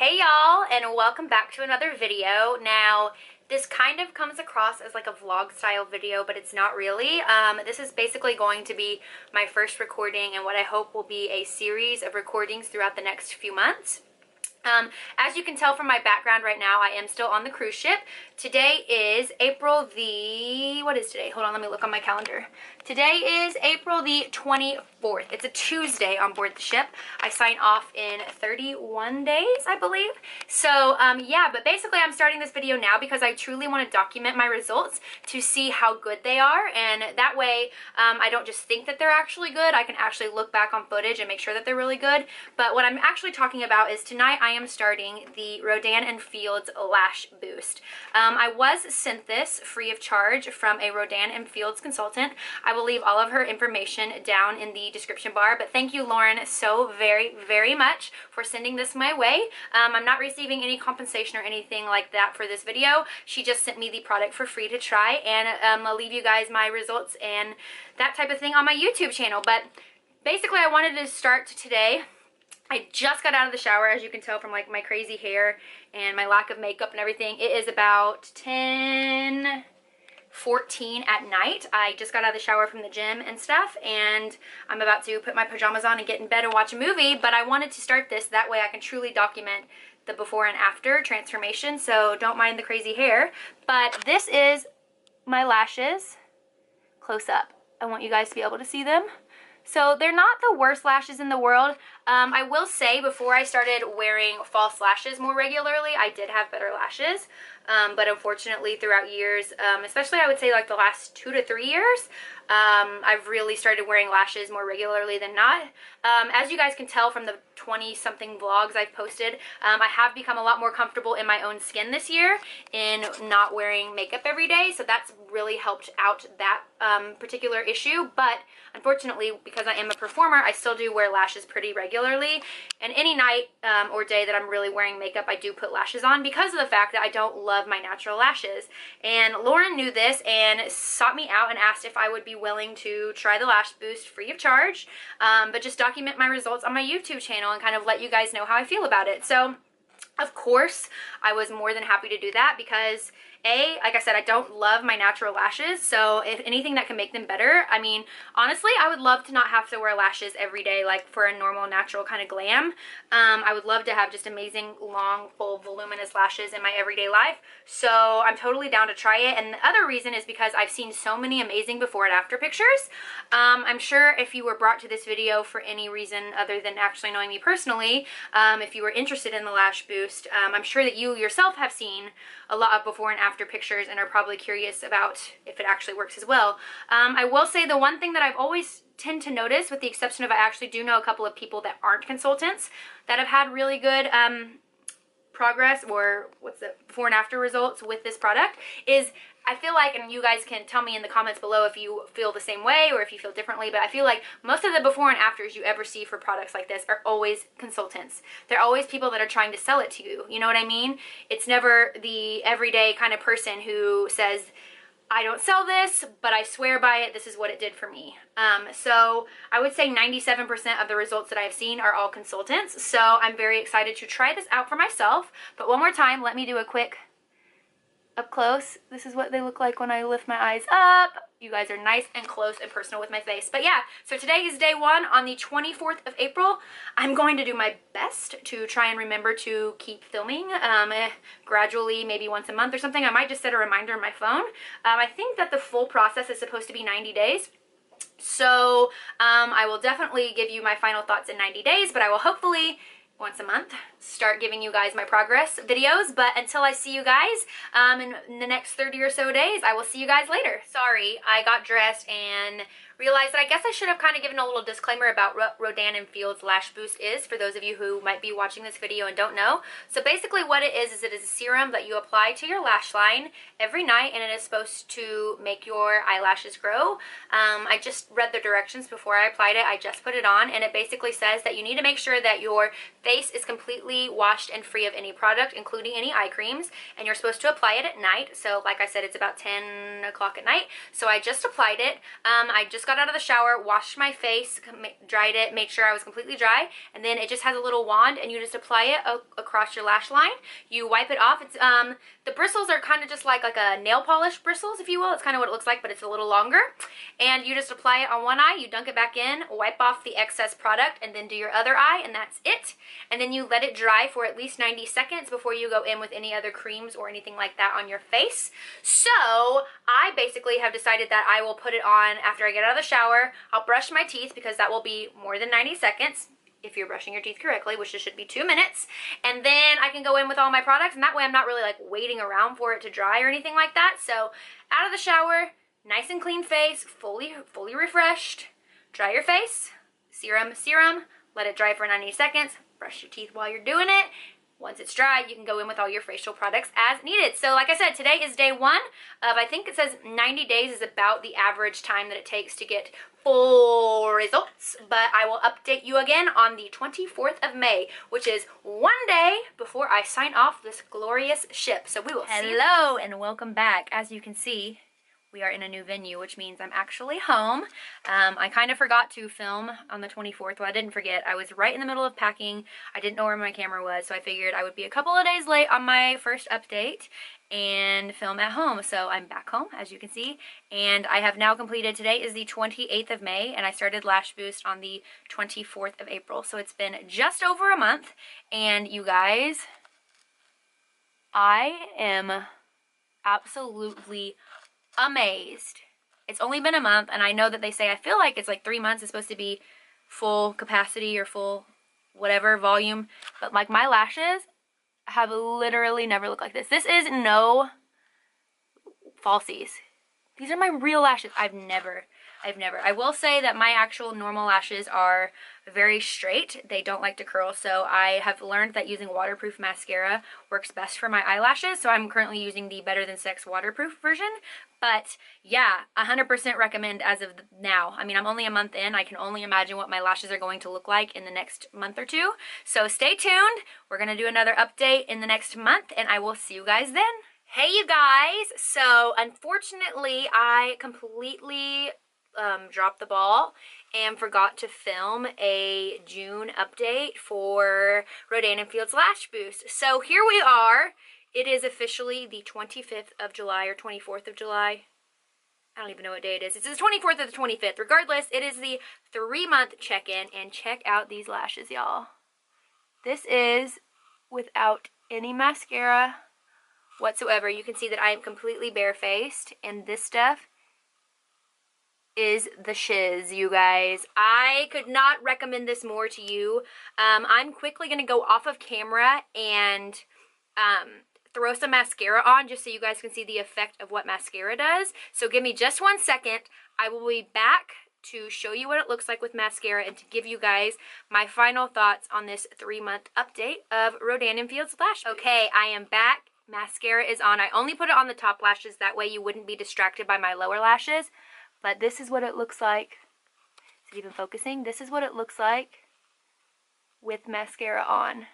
Hey y'all, and welcome back to another video. Now, this kind of comes across as like a vlog style video, but it's not really. This is basically going to be my first recording and what I hope will be a series of recordings throughout the next few months. As you can tell from my background right now, I am still on the cruise ship. Today is April the... what is today? Hold on, let me look on my calendar. Today is April the 24th. It's a Tuesday on board the ship. I sign off in 31 days, I believe. So, yeah, but basically I'm starting this video now because I truly want to document my results to see how good they are. And that way, I don't just think that they're actually good. I can actually look back on footage and make sure that they're really good. But what I'm actually talking about is tonight I am starting the Rodan and Fields Lash Boost. I was sent this free of charge from a Rodan and Fields consultant. I will leave all of her information down in the description bar, but thank you, Lauren, so very much for sending this my way. I'm not receiving any compensation or anything like that for this video. She just sent me the product for free to try, and I'll leave you guys my results and that type of thing on my YouTube channel. But basically I wanted to start today. I just got out of the shower, as you can tell from like my crazy hair and my lack of makeup and everything. It is about 10:14 at night. I just got out of the shower from the gym and stuff, and I'm about to put my pajamas on and get in bed and watch a movie, but I wanted to start this, that way I can truly document the before and after transformation, so don't mind the crazy hair. But this is my lashes close up. I want you guys to be able to see them. So they're not the worst lashes in the world. I will say, before I started wearing false lashes more regularly, I did have better lashes. But unfortunately, throughout years, especially I would say like the last 2 to 3 years, I've really started wearing lashes more regularly than not. As you guys can tell from the 20-something vlogs I've posted, I have become a lot more comfortable in my own skin this year in not wearing makeup every day. So that's really helped out that particular issue. But unfortunately, because I am a performer, I still do wear lashes pretty regularly. And any night or day that I'm really wearing makeup, I do put lashes on because of the fact that I don't love my natural lashes. And Lauren knew this and sought me out and asked if I would be willing to try the Lash Boost free of charge, but just document my results on my YouTube channel and kind of let you guys know how I feel about it. So, of course, I was more than happy to do that because like I said, I don't love my natural lashes, so if anything that can make them better, I mean, honestly, I would love to not have to wear lashes every day, like for a normal, natural kind of glam. I would love to have just amazing, long, full, voluminous lashes in my everyday life, so I'm totally down to try it. And the other reason is because I've seen so many amazing before and after pictures. I'm sure if you were brought to this video for any reason other than actually knowing me personally, if you were interested in the Lash Boost, I'm sure that you yourself have seen a lot of before and after pictures and are probably curious about if it actually works as well. I will say the one thing that I've always tend to notice, with the exception of I actually do know a couple of people that aren't consultants that have had really good progress, or what's the before and after results with this product, is I feel like, and you guys can tell me in the comments below if you feel the same way or if you feel differently, but I feel like most of the before and afters you ever see for products like this are always consultants. They're always people that are trying to sell it to you. You know what I mean? It's never the everyday kind of person who says, I don't sell this, but I swear by it, this is what it did for me. So I would say 97% of the results that I've seen are all consultants. So I'm very excited to try this out for myself. But one more time, let me do a quick up close. This is what they look like when I lift my eyes up. You guys are nice and close and personal with my face. But yeah, so today is day one on the 24th of April. I'm going to do my best to try and remember to keep filming gradually, maybe once a month or something. I might just set a reminder on my phone. I think that the full process is supposed to be 90 days. So I will definitely give you my final thoughts in 90 days, but I will hopefully once a month start giving you guys my progress videos. But until I see you guys in the next 30 or so days, I will see you guys later. Sorry, I got dressed and realized that I guess I should have kind of given a little disclaimer about what Rodan and Fields Lash Boost is, for those of you who might be watching this video and don't know. So basically what it is it is a serum that you apply to your lash line every night, and it is supposed to make your eyelashes grow. I just read the directions before I applied it. I just put it on, and it basically says that you need to make sure that your face is completely washed and free of any product, including any eye creams, and you're supposed to apply it at night. So like I said, it's about 10 o'clock at night. So I just applied it. I just got out of the shower, washed my face, dried it, made sure I was completely dry, and then it just has a little wand, and you just apply it across your lash line. You wipe it off. It's the bristles are kind of just like a nail polish bristles, if you will. It's kind of what it looks like, but it's a little longer. And you just apply it on one eye, you dunk it back in, wipe off the excess product, and then do your other eye, and that's it. And then you let it dry for at least 90 seconds before you go in with any other creams or anything like that on your face. So I basically have decided that I will put it on after I get out of the shower. I'll brush my teeth because that will be more than 90 seconds. If you're brushing your teeth correctly, which should be 2 minutes, and then I can go in with all my products, and that way I'm not really like waiting around for it to dry or anything like that. So out of the shower, nice and clean face, fully refreshed. Dry your face, serum, let it dry for 90 seconds, brush your teeth while you're doing it. Once it's dry, you can go in with all your facial products as needed. So like I said, today is day 1 of, I think it says 90 days is about the average time that it takes to get full results. But I will update you again on the 24th of May, which is 1 day before I sign off this glorious ship. So we will see. Hello and welcome back. As you can see, we are in a new venue, which means I'm actually home. I kind of forgot to film on the 24th. Well, I didn't forget. I was right in the middle of packing. I didn't know where my camera was, so I figured I would be a couple of days late on my first update and film at home. So I'm back home, as you can see, and I have now completed, today is the 28th of May, and I started Lash Boost on the 24th of April. So it's been just over a month, and you guys, I am absolutely amazed. It's only been a month, and I know that they say, I feel like it's like 3 months. It's supposed to be full capacity or full whatever volume, but like my lashes have literally never looked like this. This is no falsies. These are my real lashes. I've never. I will say that my actual normal lashes are very straight. They don't like to curl, so I have learned that using waterproof mascara works best for my eyelashes, so I'm currently using the Better Than Sex waterproof version. But yeah, 100% recommend as of now. I mean, I'm only a month in. I can only imagine what my lashes are going to look like in the next month or two. So stay tuned. We're going to do another update in the next month, and I will see you guys then. Hey, you guys. So unfortunately, I completely dropped the ball and forgot to film a June update for Rodan & Field's Lash Boost. So here we are. It is officially the 25th of July or 24th of July. I don't even know what day it is. It's the 24th or the 25th. Regardless, it is the 3-month check-in, and check out these lashes, y'all. This is without any mascara whatsoever. You can see that I am completely barefaced, and this stuff is the shiz, you guys. I could not recommend this more to you. I'm quickly going to go off of camera and throw some mascara on just so you guys can see the effect of what mascara does. So give me just 1 second. I will be back to show you what it looks like with mascara and to give you guys my final thoughts on this 3-month update of Rodan & Field's Lash Boost. Okay, I am back. Mascara is on. I only put it on the top lashes, that way you wouldn't be distracted by my lower lashes. But this is what it looks like. Is it even focusing? This is what it looks like with mascara on.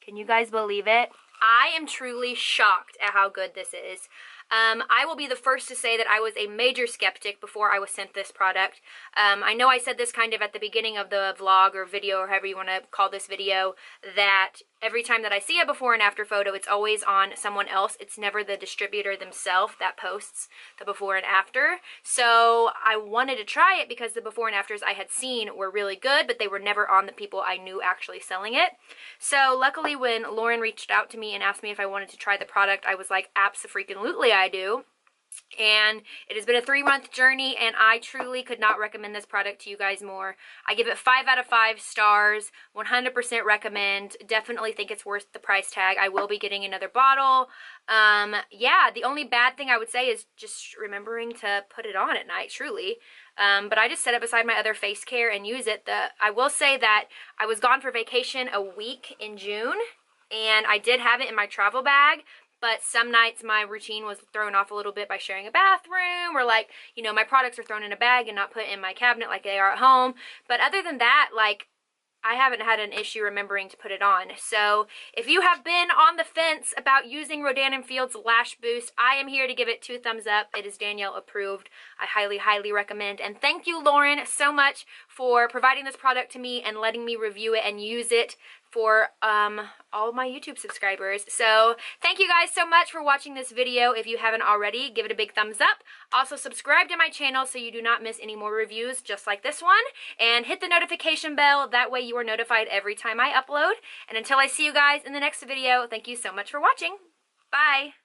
Can you guys believe it? I am truly shocked at how good this is. I will be the first to say that I was a major skeptic before I was sent this product. I know I said this kind of at the beginning of the vlog or video, or however you want to call this video, that every time that I see a before and after photo, it's always on someone else. It's never the distributor themselves that posts the before and after. So I wanted to try it because the before and afters I had seen were really good, but they were never on the people I knew actually selling it. So luckily when Lauren reached out to me and asked me if I wanted to try the product, I was like, abso-freaking-lutely I do. And it has been a 3-month journey, and I truly could not recommend this product to you guys more. I give it 5 out of 5 stars, 100% recommend. Definitely think it's worth the price tag. I will be getting another bottle. Yeah, the only bad thing I would say is just remembering to put it on at night, truly. But I just set it beside my other face care and use it. I will say that I was gone for vacation a week in June, and I did have it in my travel bag. But some nights my routine was thrown off a little bit by sharing a bathroom, or like, you know, my products are thrown in a bag and not put in my cabinet like they are at home. But other than that, like, I haven't had an issue remembering to put it on. So if you have been on the fence about using Rodan & Field's Lash Boost, I am here to give it 2 thumbs up. It is Danielle approved. I highly, highly recommend. And thank you, Lauren, so much for providing this product to me and letting me review it and use it for all of my YouTube subscribers. So thank you guys so much for watching this video. If you haven't already, give it a big thumbs up. Also subscribe to my channel so you do not miss any more reviews just like this one. And hit the notification bell. That way you are notified every time I upload. And until I see you guys in the next video, thank you so much for watching. Bye!